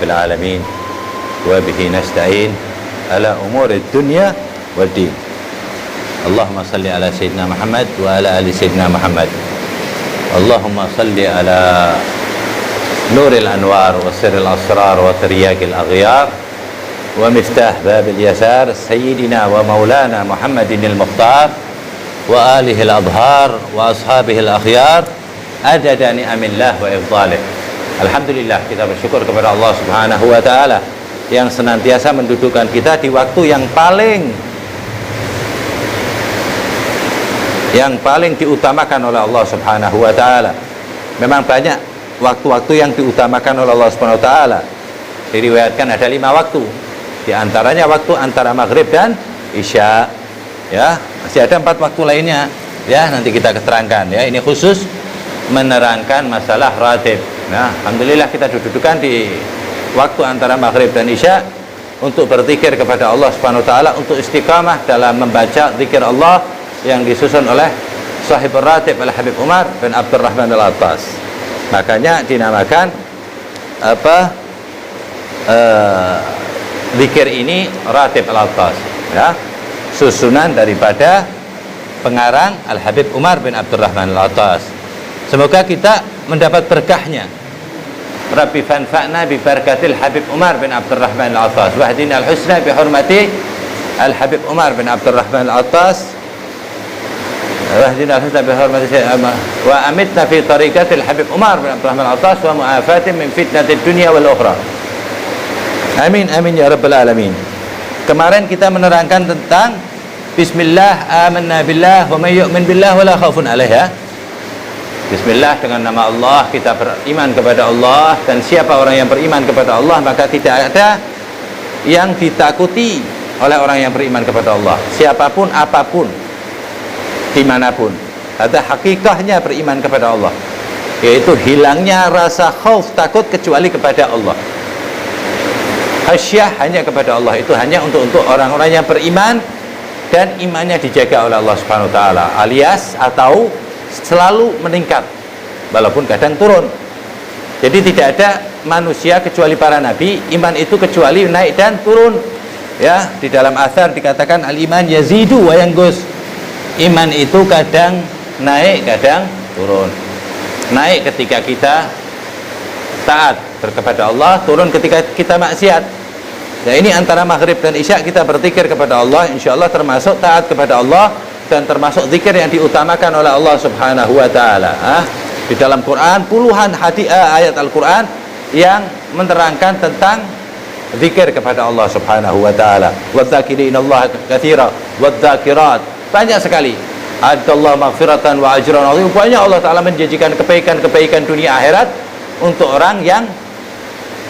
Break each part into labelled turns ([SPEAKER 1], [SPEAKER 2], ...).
[SPEAKER 1] rabbil alamin wa bihi nasta'in ala umuri dunya wad din. Allahumma salli ala sayyidina Muhammad wa ala ali sayyidina Muhammad. Allahumma salli ala nuril anwar wa sirril asrar wa tiryaqil aghyar wa miftah babil yasar sayyidina wa maulana Muhammadinil Mukhtar wa alihi al-adhar wa ashabihi al-akhyar adada ni'amillah wa ifdalih. Alhamdulillah, kita bersyukur kepada Allah Subhanahu wa taala yang senantiasa mendudukkan kita di waktu yang paling diutamakan oleh Allah Subhanahu wa taala. Memang banyak waktu-waktu yang diutamakan oleh Allah Subhanahu wa taala. Diriwayatkan ada 5 waktu. Di antaranya waktu antara maghrib dan isya. Ya, masih ada 4 waktu lainnya. Ya, nanti kita keterangkan ya. Ini khusus menerangkan masalah ratib. Nah, alhamdulillah kita dudukan di waktu antara maghrib dan isya untuk berzikir kepada Allah Subhanahu wa taala, untuk istiqamah dalam membaca zikir Allah yang disusun oleh sahibul ratib Al-Habib Umar bin Abdurrahman Al-Attas. Makanya dinamakan zikir ini ratib Al-Attas ya, susunan daripada pengarang Al-Habib Umar bin Abdurrahman Al-Attas. Semoga kita mendapat berkahnya. Rabbi fanfa'na bi barakatil Habib Umar bin Abdurrahman Al-Attas wahdina al-husna bi hurmati Al-Habib Umar bin Abdurrahman Al-Attas wahdina al-husna bi hurmati wa amitna fi tariqatil Habib Umar bin Abdurrahman Al-Attas wa mu'afatin min fitnatid dunya wal ukhra. Amin amin ya rabbal alamin. Kemarin kita menerangkan tentang bismillah amanna billah wa may yu'min billah wala khaufun alaiha. Bismillah, dengan nama Allah kita beriman kepada Allah, dan siapa orang yang beriman kepada Allah maka tidak ada yang ditakuti oleh orang yang beriman kepada Allah, siapapun apapun dimanapun. Ada hakikahnya beriman kepada Allah, yaitu hilangnya rasa khauf takut kecuali kepada Allah. Khasyah hanya kepada Allah, itu hanya untuk orang-orang yang beriman dan imannya dijaga oleh Allah Subhanahu wa taala, alias atau selalu meningkat walaupun kadang turun. Jadi tidak ada manusia kecuali para nabi, iman itu kecuali naik dan turun ya. Di dalam athar dikatakan al-iman yazidu wa yanqus. Iman itu kadang naik kadang turun. Naik ketika kita taat kepada Allah, turun ketika kita maksiat. Nah, ini antara maghrib dan isya kita berzikir kepada Allah, insyaallah termasuk taat kepada Allah dan termasuk zikir yang diutamakan oleh Allah Subhanahu wa taala. Di dalam Quran puluhan ayat Al-Quran yang menerangkan tentang zikir kepada Allah Subhanahu wa taala. Wadzakirinallah katsira wadzakirat. Banyak sekali. Adallahu maghfiratan wa ajran 'azim. Banyak Allah taala menjanjikan kebaikan-kebaikan dunia akhirat untuk orang yang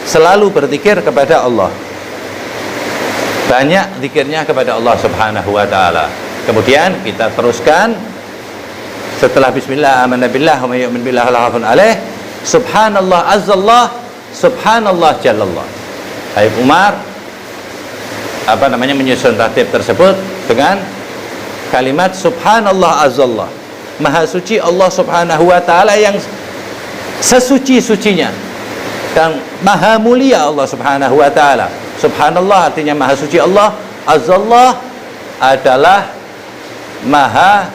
[SPEAKER 1] selalu berzikir kepada Allah. Banyak zikirnya kepada Allah Subhanahu wa taala. Kemudian kita teruskan setelah bismillah amanna billah wa may yu'min billahi la khaufun alaih, subhanallah azzallah, subhanallah jallallah. Habib Umar menyusun ratib tersebut dengan kalimat subhanallah azzallah, maha suci Allah Subhanahu wa taala yang sesuci-sucinya, dan maha mulia Allah Subhanahu wa taala. Subhanallah artinya maha suci Allah, azzallah adalah maha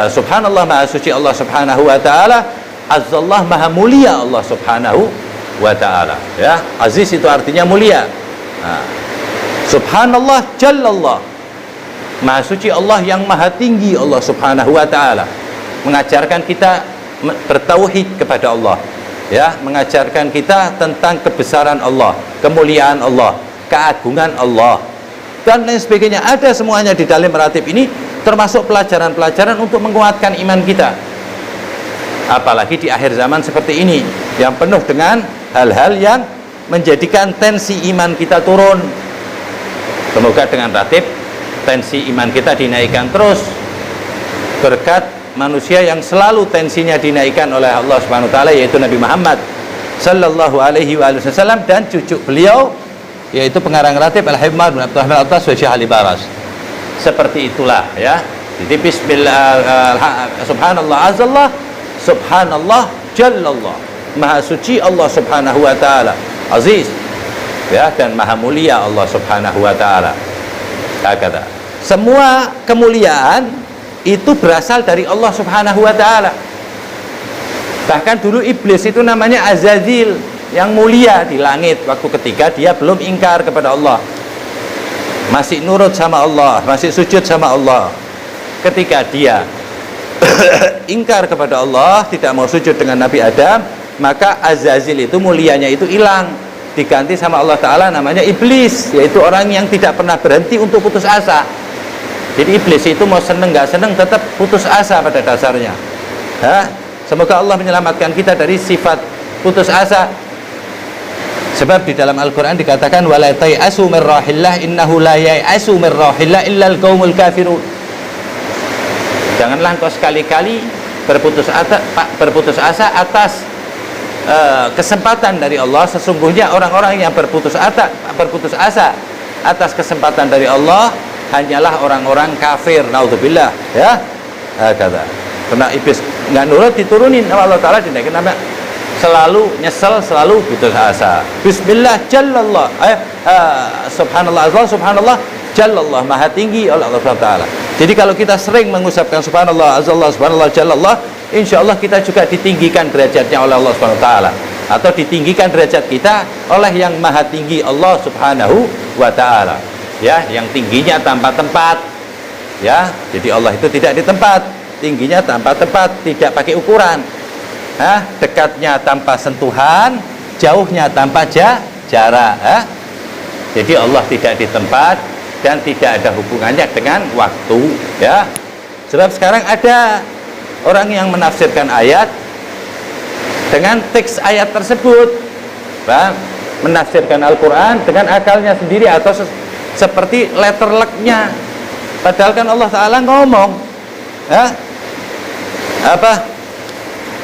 [SPEAKER 1] subhanallah maha suci Allah Subhanahu wa taala, azzallah maha mulia Allah Subhanahu wa taala ya. Aziz itu artinya mulia. Subhanallah jallallah, maha suci Allah yang maha tinggi Allah Subhanahu wa taala, mengajarkan kita bertauhid kepada Allah ya, mengajarkan kita tentang kebesaran Allah, kemuliaan Allah, keagungan Allah dan lain sebagainya. Ada semuanya di dalam ratib ini, termasuk pelajaran-pelajaran untuk menguatkan iman kita, apalagi di akhir zaman seperti ini yang penuh dengan hal-hal yang menjadikan tensi iman kita turun. Semoga dengan ratib tensi iman kita dinaikkan terus berkat manusia yang selalu tensinya dinaikkan oleh Allah Subhanahu wa taala, yaitu Nabi Muhammad sallallahu alaihi wasallam dan cucu beliau, yaitu pengarang ratib Al-Habib Umar bin Abdurrahman Al-Attas wa Syekh Ali Baras. Seperti itulah ya. Jadi bismillah, subhanallah azallah, subhanallah jallallah. maha suci Allah subhanahu wa ta'ala, aziz, ya, dan maha mulia Allah subhanahu wa ta'ala. Kata semua kemuliaan itu berasal dari Allah subhanahu wa ta'ala. Bahkan dulu iblis itu namanya Azazil, yang mulia di langit, waktu ketika dia belum ingkar kepada Allah, masih nurut sama Allah, masih sujud sama Allah. Ketika dia ingkar kepada Allah, tidak mau sujud dengan Nabi Adam, maka Azazil itu mulianya itu hilang, diganti sama Allah Ta'ala namanya iblis, yaitu orang yang tidak pernah berhenti untuk putus asa. Jadi iblis itu mau seneng gak seneng tetap putus asa pada dasarnya. Semoga Allah menyelamatkan kita dari sifat putus asa. Sebab di dalam Al-Quran dikatakan wala tai'asu min rahillah innahu la yai'asu min rahillah illal qaumul kafirun. Janganlah engkau sekali-kali berputus asa atas kesempatan dari Allah. Sesungguhnya orang-orang yang berputus asa atas kesempatan dari Allah hanyalah orang-orang kafir, naudzubillah, ya. Kata karena iblis nggak nurut, diturunin sama Allah Ta'ala, dinaikin nama selalu nyesel, selalu putus asa. Bismillah jallallah, subhanallah, subhanallah jallallah, maha tinggi oleh Allah Ta'ala. Jadi kalau kita sering mengusapkan subhanallah, azallah, subhanallah, jallallah, insya Allah kita juga ditinggikan derajatnya oleh Allah Subhanahu wa Ta'ala, atau ditinggikan derajat kita oleh yang maha tinggi Allah Subhanahu wa Ta'ala, ya, yang tingginya tanpa tempat, ya. Jadi Allah itu tidak di tempat, tingginya tanpa tempat, tidak pakai ukuran, dekatnya tanpa sentuhan, jauhnya tanpa jarak. Jadi Allah tidak di tempat dan tidak ada hubungannya dengan waktu, ya. Sebab sekarang ada orang yang menafsirkan ayat dengan teks ayat tersebut, menafsirkan Al-Quran dengan akalnya sendiri atau seperti letter luck-nya. Padahal kan Allah Ta'ala ngomong,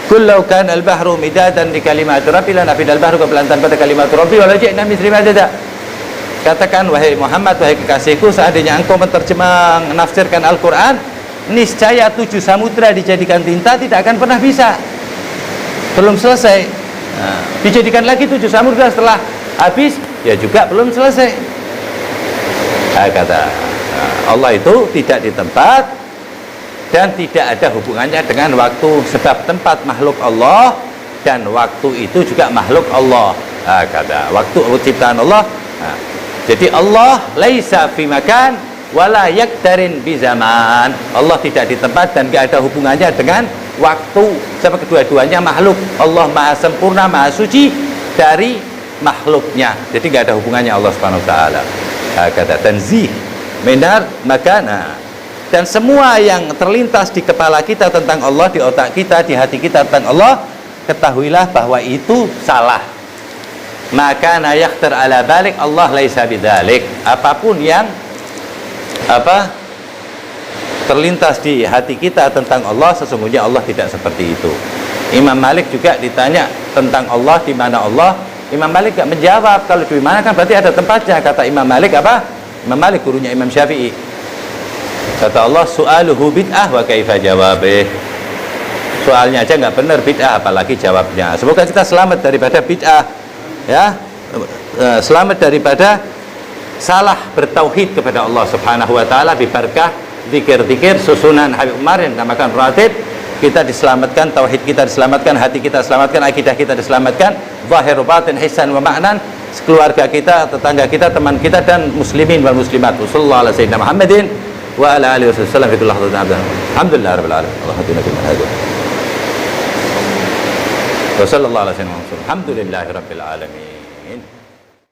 [SPEAKER 1] kullau kana al-bahru midadan li kalimati rabbi lanafida al-bahru qabla an tanfada kalimatu rabbi wa la ji'na mithli madada. Katakan wahai Muhammad, wahai kekasihku, seandainya engkau menafsirkan Al-Quran, niscaya 7 samudra dijadikan tinta tidak akan pernah bisa. Belum selesai, dijadikan lagi 7 samudra setelah habis, ya juga belum selesai. Kata Allah itu tidak di tempat dan tidak ada hubungannya dengan waktu. Sebab tempat makhluk Allah dan waktu itu juga makhluk Allah. Kata waktu ciptaan Allah. Jadi Allah laisa fi makan wala yaktarin bi zaman. Allah tidak di tempat dan tidak ada hubungannya dengan waktu. Sebab kedua-duanya makhluk. Allah maha sempurna, maha suci dari makhluknya. Jadi tidak ada hubungannya Allah Subhanahu wa Ta'ala. Kata tanzih minar makana. Dan semua yang terlintas di kepala kita tentang Allah, di otak kita, di hati kita tentang Allah, ketahuilah bahwa itu salah. Maka yakhtar ala balik Allah laisa bidzalik. Apapun yang terlintas di hati kita tentang Allah, sesungguhnya Allah tidak seperti itu. Imam Malik juga ditanya tentang Allah, di mana Allah. Imam Malik gak menjawab. Kalau di mana kan berarti ada tempatnya. Kata Imam Malik apa? Imam Malik gurunya Imam Syafi'i. Kata Allah, su'aluhu bid'ah wa kaifa jawabih. Soalnya aja nggak benar bid'ah, apalagi jawabnya. Semoga kita selamat daripada bid'ah, ya, selamat daripada salah bertauhid kepada Allah Subhanahu wa Ta'ala. Bibarakah zikir-zikir susunan Habib Umar yang dinamakan ratib, kita diselamatkan, tauhid kita diselamatkan, hati kita diselamatkan, akidah kita diselamatkan, zahir batin hisan wa ma'nan, keluarga kita, tetangga kita, teman kita, dan muslimin wal muslimat. Wassallallahu ala sayyidina Muhammadin wa ala alihi wasallam fi kulli lahzatin. Alhamdulillah rabbil alamin. Allahumma fi man hadayt. Wa sallallahu ala sayyidina Muhammad. Alhamdulillahi rabbil alamin.